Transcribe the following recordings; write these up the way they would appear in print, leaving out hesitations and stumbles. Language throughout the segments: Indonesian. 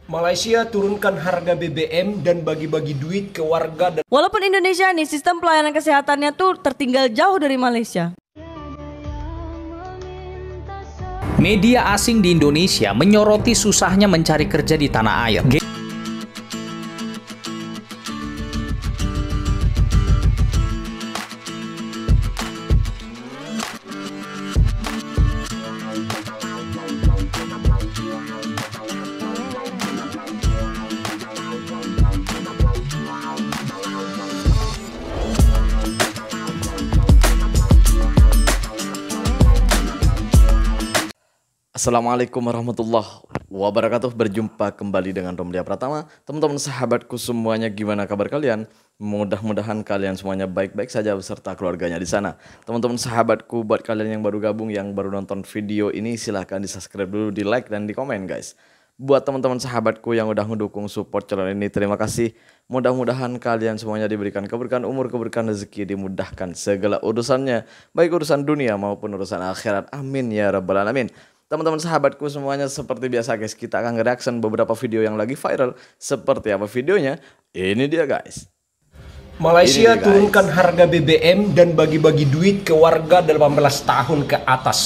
Malaysia turunkan harga BBM dan bagi-bagi duit ke warga dan Walaupun Indonesia nih sistem pelayanan kesehatannya tuh tertinggal jauh dari Malaysia. Media asing di Indonesia menyoroti susahnya mencari kerja di tanah air. Assalamualaikum warahmatullahi wabarakatuh. Berjumpa kembali dengan Romlia Pratama. Teman-teman sahabatku semuanya, gimana kabar kalian? Mudah-mudahan kalian semuanya baik-baik saja beserta keluarganya di sana. Teman-teman sahabatku, buat kalian yang baru gabung, yang baru nonton video ini, silahkan di subscribe dulu, di like dan di komen guys. Buat teman-teman sahabatku yang udah mendukung support channel ini, terima kasih. Mudah-mudahan kalian semuanya diberikan keberkahan umur, keberkahan rezeki, dimudahkan segala urusannya, baik urusan dunia maupun urusan akhirat. Amin ya rabbal alamin. Teman-teman sahabatku semuanya, seperti biasa guys, kita akan nge-reaction beberapa video yang lagi viral. Seperti apa videonya? Ini dia guys. Malaysia turunkan harga BBM dan bagi-bagi duit ke warga 18 tahun ke atas.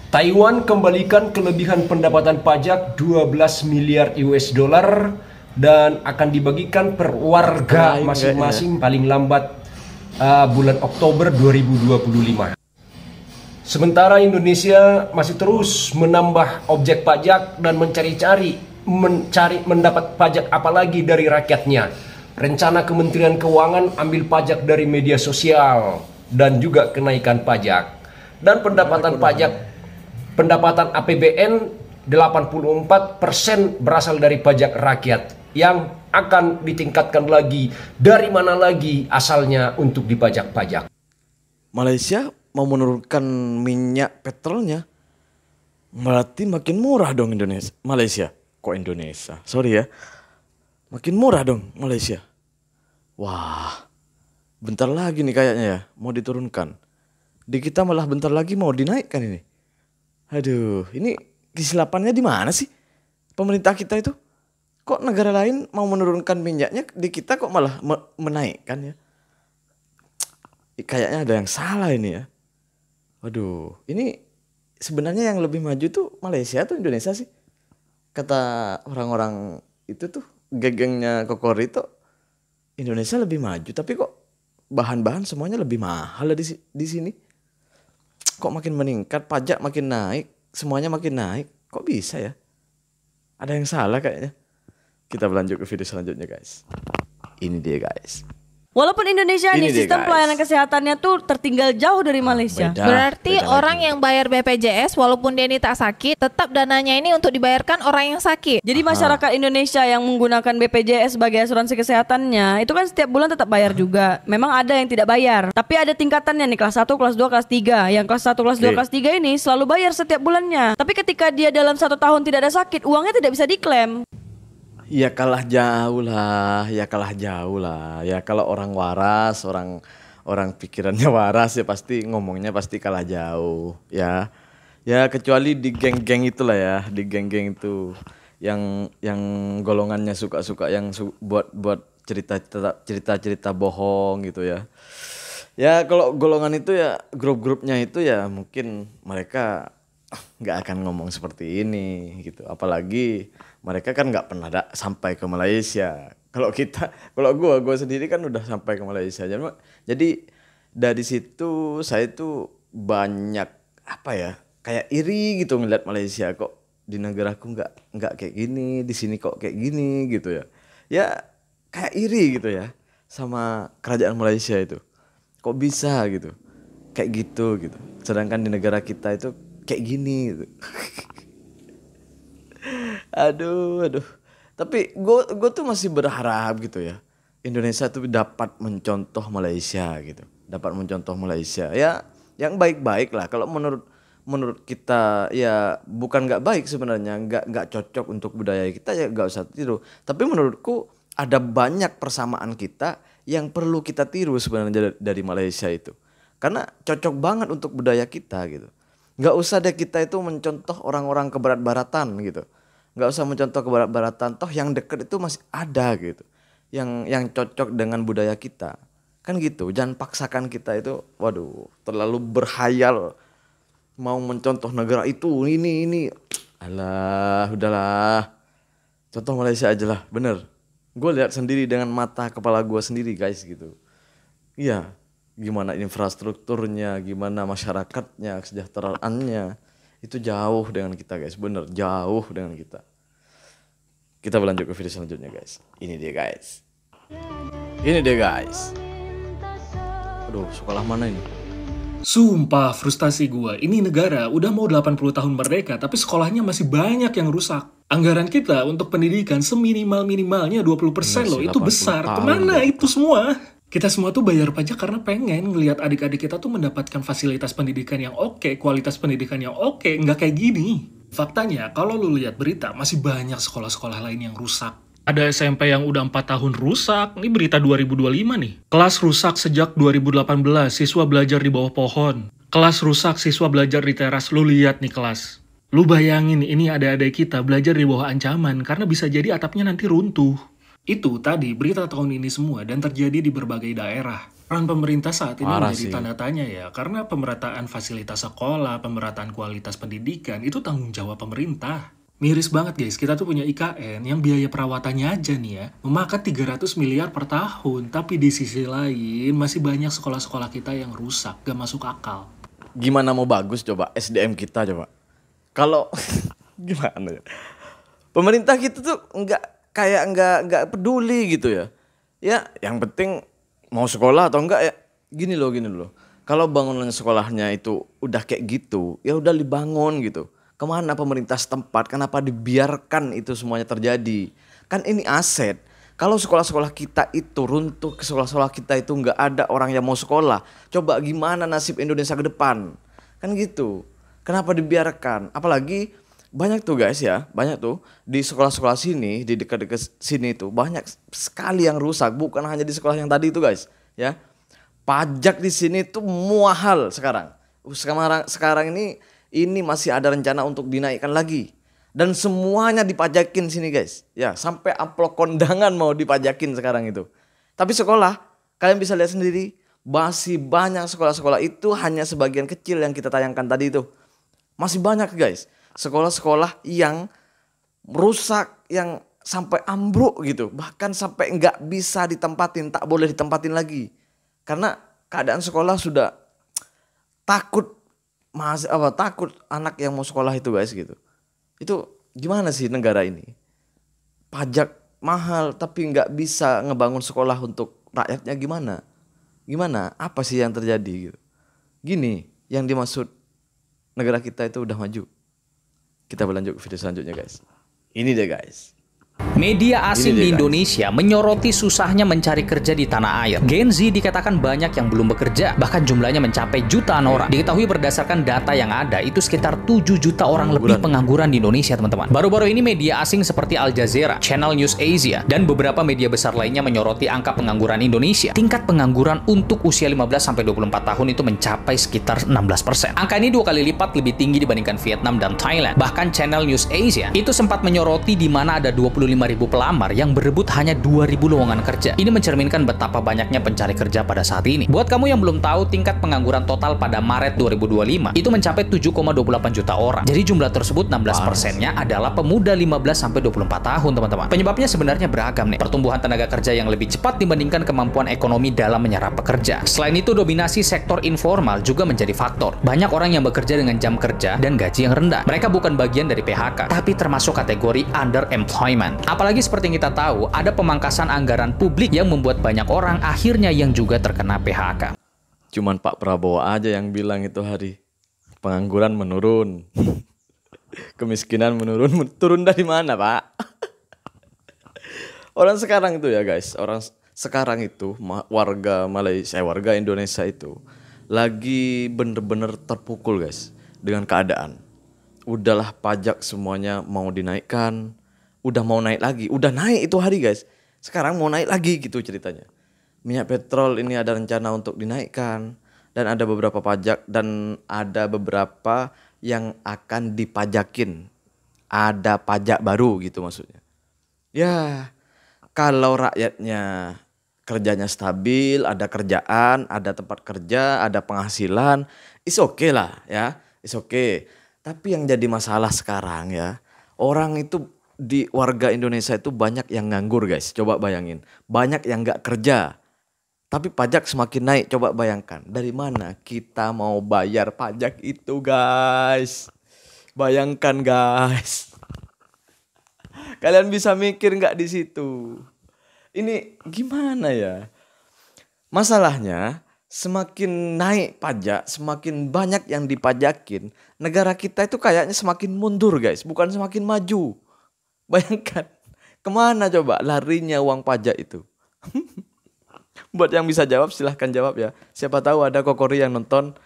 Taiwan kembalikan kelebihan pendapatan pajak 12 miliar US dollar dan akan dibagikan per warga masing-masing paling lambat bulan Oktober 2025. Sementara Indonesia masih terus menambah objek pajak dan mencari mendapat pajak apalagi dari rakyatnya. Rencana Kementerian Keuangan ambil pajak dari media sosial dan juga kenaikan pajak. Dan pendapatan APBN 84% berasal dari pajak rakyat yang akan ditingkatkan lagi. Dari mana lagi asalnya untuk dipajak-pajak? Malaysia mau menurunkan minyak petrolnya, berarti makin murah dong Malaysia. Kok Indonesia? Sorry ya. Makin murah dong Malaysia. Wah, bentar lagi nih kayaknya ya mau diturunkan. Di kita malah bentar lagi mau dinaikkan ini. Aduh, ini kesilapannya di mana sih pemerintah kita itu? Kok negara lain mau menurunkan minyaknya, di kita kok malah menaikkan ya? Kayaknya ada yang salah ini ya. Waduh, ini sebenarnya yang lebih maju tuh Malaysia atau Indonesia sih? Kata orang-orang itu tuh, geng-gengnya Kokorito, Indonesia lebih maju, tapi kok bahan-bahan semuanya lebih mahal di sini. Kok makin meningkat, pajak makin naik, semuanya makin naik. Kok bisa ya? Ada yang salah kayaknya. Kita berlanjut ke video selanjutnya guys. Ini dia guys. Walaupun Indonesia nih sistem pelayanan kesehatannya tuh tertinggal jauh dari Malaysia. Berarti orang yang bayar BPJS walaupun dia ini tak sakit, tetap dananya ini untuk dibayarkan orang yang sakit. Jadi masyarakat Indonesia yang menggunakan BPJS sebagai asuransi kesehatannya, itu kan setiap bulan tetap bayar juga. Memang ada yang tidak bayar, tapi ada tingkatannya nih, kelas 1, kelas 2, kelas 3. Yang kelas 1, kelas 2, kelas 3 ini selalu bayar setiap bulannya. Tapi ketika dia dalam 1 tahun tidak ada sakit, uangnya tidak bisa diklaim. Ya kalah jauh lah, ya kalah jauh lah. Ya kalau orang waras, orang pikirannya waras ya pasti ngomongnya pasti kalah jauh ya. Ya kecuali di geng-geng itulah ya, di geng-geng itu yang golongannya suka-suka yang buat cerita bohong gitu ya. Ya kalau golongan itu ya, grup-grupnya itu ya mungkin mereka nggak akan ngomong seperti ini gitu. Apalagi mereka kan nggak pernah sampai ke Malaysia. Kalau gue sendiri kan udah sampai ke Malaysia. Jadi dari situ saya tuh banyak apa ya, kayak iri gitu ngeliat Malaysia, kok di negaraku nggak kayak gini, di sini kok kayak gini gitu ya. Ya kayak iri gitu ya sama kerajaan Malaysia itu. Kok bisa gitu, kayak gitu. Sedangkan di negara kita itu kayak gini gitu. Aduh. Tapi gue tuh masih berharap gitu ya, Indonesia tuh dapat mencontoh Malaysia gitu. Dapat mencontoh Malaysia. Ya yang baik-baik lah. Kalau menurut kita ya bukan nggak baik sebenarnya, nggak cocok untuk budaya kita ya nggak usah tiru. Tapi menurutku ada banyak persamaan kita yang perlu kita tiru sebenarnya dari Malaysia itu. Karena cocok banget untuk budaya kita gitu. Nggak usah deh kita itu mencontoh orang-orang kebarat-baratan gitu. nggak usah mencontoh ke barat-baratan, toh yang deket itu masih ada gitu, yang cocok dengan budaya kita, kan gitu. Jangan paksakan kita itu, waduh, terlalu berhayal mau mencontoh negara itu, ini, alah, udahlah, contoh Malaysia aja lah, bener. Gue lihat sendiri dengan mata kepala gue sendiri guys gitu. Iya, gimana infrastrukturnya, gimana masyarakatnya, kesejahteraannya, itu jauh dengan kita guys, bener jauh dengan kita. Kita berlanjut ke video selanjutnya guys. Ini dia guys. Aduh, sekolah mana ini? Sumpah frustasi gua, ini negara udah mau 80 tahun merdeka tapi sekolahnya masih banyak yang rusak. Anggaran kita untuk pendidikan seminimal-minimalnya 20% loh, itu besar. Kemana itu semua? Kita semua tuh bayar pajak karena pengen ngelihat adik-adik kita tuh mendapatkan fasilitas pendidikan yang oke, kualitas pendidikan yang oke, nggak kayak gini. Faktanya, kalau lu lihat berita, masih banyak sekolah-sekolah lain yang rusak. Ada SMP yang udah 4 tahun rusak, ini berita 2025 nih. Kelas rusak sejak 2018, siswa belajar di bawah pohon. Kelas rusak, siswa belajar di teras, lu lihat nih kelas. Lu bayangin, ini adik-adik kita belajar di bawah ancaman, karena bisa jadi atapnya nanti runtuh. Itu tadi berita tahun ini semua dan terjadi di berbagai daerah. Peran pemerintah saat ini menjadi tanda tanya ya, karena pemerataan fasilitas sekolah, pemerataan kualitas pendidikan, itu tanggung jawab pemerintah. Miris banget guys, kita tuh punya IKN yang biaya perawatannya aja nih ya, memakan 300 miliar per tahun, tapi di sisi lain masih banyak sekolah-sekolah kita yang rusak, gak masuk akal. Gimana mau bagus coba SDM kita coba? Kalau gimana ya? Pemerintah kita tuh nggak peduli gitu ya. Ya, yang penting mau sekolah atau enggak ya. Gini loh. Kalau bangunan sekolahnya itu udah kayak gitu, ya udah dibangun gitu. Kemana pemerintah setempat? Kenapa dibiarkan itu semuanya terjadi? Kan ini aset. Kalau sekolah-sekolah kita itu runtuh, ke sekolah-sekolah kita itu nggak ada orang yang mau sekolah. Coba gimana nasib Indonesia ke depan? Kan gitu. Kenapa dibiarkan? Apalagi banyak tuh guys ya, banyak tuh di sekolah-sekolah sini, di dekat-dekat sini tuh banyak sekali yang rusak. Bukan hanya di sekolah yang tadi itu guys, ya. Pajak di sini tuh mahal sekarang. Sekarang ini masih ada rencana untuk dinaikkan lagi. Dan semuanya dipajakin sini guys. Ya, sampai amplop kondangan mau dipajakin sekarang itu. Tapi sekolah, kalian bisa lihat sendiri, masih banyak sekolah-sekolah itu hanya sebagian kecil yang kita tayangkan tadi itu. Masih banyak guys, sekolah-sekolah yang rusak, yang sampai ambruk gitu. Bahkan sampai nggak bisa ditempatin, tak boleh ditempatin lagi. Karena keadaan sekolah sudah takut anak yang mau sekolah itu guys gitu. Itu gimana sih negara ini? Pajak mahal tapi nggak bisa ngebangun sekolah untuk rakyatnya gimana? Gimana? Apa sih yang terjadi gitu? Gini yang dimaksud negara kita itu udah maju. Kita berlanjut ke video selanjutnya guys. Ini deh guys. Media asing di Indonesia menyoroti susahnya mencari kerja di tanah air. Gen Z dikatakan banyak yang belum bekerja, bahkan jumlahnya mencapai jutaan orang. Diketahui berdasarkan data yang ada, itu sekitar 7 juta orang lebih pengangguran di Indonesia, teman-teman. Baru-baru ini media asing seperti Al Jazeera, Channel News Asia, dan beberapa media besar lainnya menyoroti angka pengangguran Indonesia. Tingkat pengangguran untuk usia 15-24 tahun itu mencapai sekitar 16%. Angka ini 2 kali lipat lebih tinggi dibandingkan Vietnam dan Thailand. Bahkan Channel News Asia itu sempat menyoroti di mana ada 25.000 pelamar yang berebut hanya 2.000 lowongan kerja. Ini mencerminkan betapa banyaknya pencari kerja pada saat ini. Buat kamu yang belum tahu, tingkat pengangguran total pada Maret 2025 itu mencapai 7,28 juta orang. Jadi jumlah tersebut 16%-nya adalah pemuda 15-24 tahun, teman-teman. Penyebabnya sebenarnya beragam nih. Pertumbuhan tenaga kerja yang lebih cepat dibandingkan kemampuan ekonomi dalam menyerap pekerja. Selain itu, dominasi sektor informal juga menjadi faktor. Banyak orang yang bekerja dengan jam kerja dan gaji yang rendah. Mereka bukan bagian dari PHK, tapi termasuk kategori underemployment. Apalagi seperti yang kita tahu, ada pemangkasan anggaran publik yang membuat banyak orang akhirnya yang juga terkena PHK. Cuman Pak Prabowo aja yang bilang itu hari pengangguran menurun. Kemiskinan menurun. Turun dari mana, Pak? Orang sekarang itu ya guys, orang sekarang itu warga Malaysia, warga Indonesia itu lagi bener-bener terpukul guys dengan keadaan. Udahlah pajak semuanya mau dinaikkan. Udah mau naik lagi, udah naik itu hari guys. Sekarang mau naik lagi gitu ceritanya. Minyak petrol ini ada rencana untuk dinaikkan. Dan ada beberapa pajak dan ada beberapa yang akan dipajakin. ada pajak baru gitu maksudnya. Ya, kalau rakyatnya kerjanya stabil, ada kerjaan, ada tempat kerja, ada penghasilan, is okay lah ya, is okay. Tapi yang jadi masalah sekarang ya, orang itu di warga Indonesia itu banyak yang nganggur guys, coba bayangin. Banyak yang gak kerja, tapi pajak semakin naik, coba bayangkan. Dari mana kita mau bayar pajak itu guys? Bayangkan guys. Kalian bisa mikir nggak di situ? Ini gimana ya? Masalahnya semakin naik pajak, semakin banyak yang dipajakin, negara kita itu kayaknya semakin mundur guys, bukan semakin maju. Bayangkan, kemana coba larinya uang pajak itu? Buat yang bisa jawab silahkan jawab ya. Siapa tahu ada Kokori yang nonton.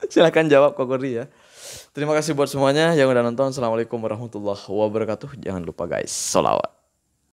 Silahkan jawab Kokori ya. Terima kasih buat semuanya yang udah nonton. Assalamualaikum warahmatullahi wabarakatuh. Jangan lupa guys, sholawat.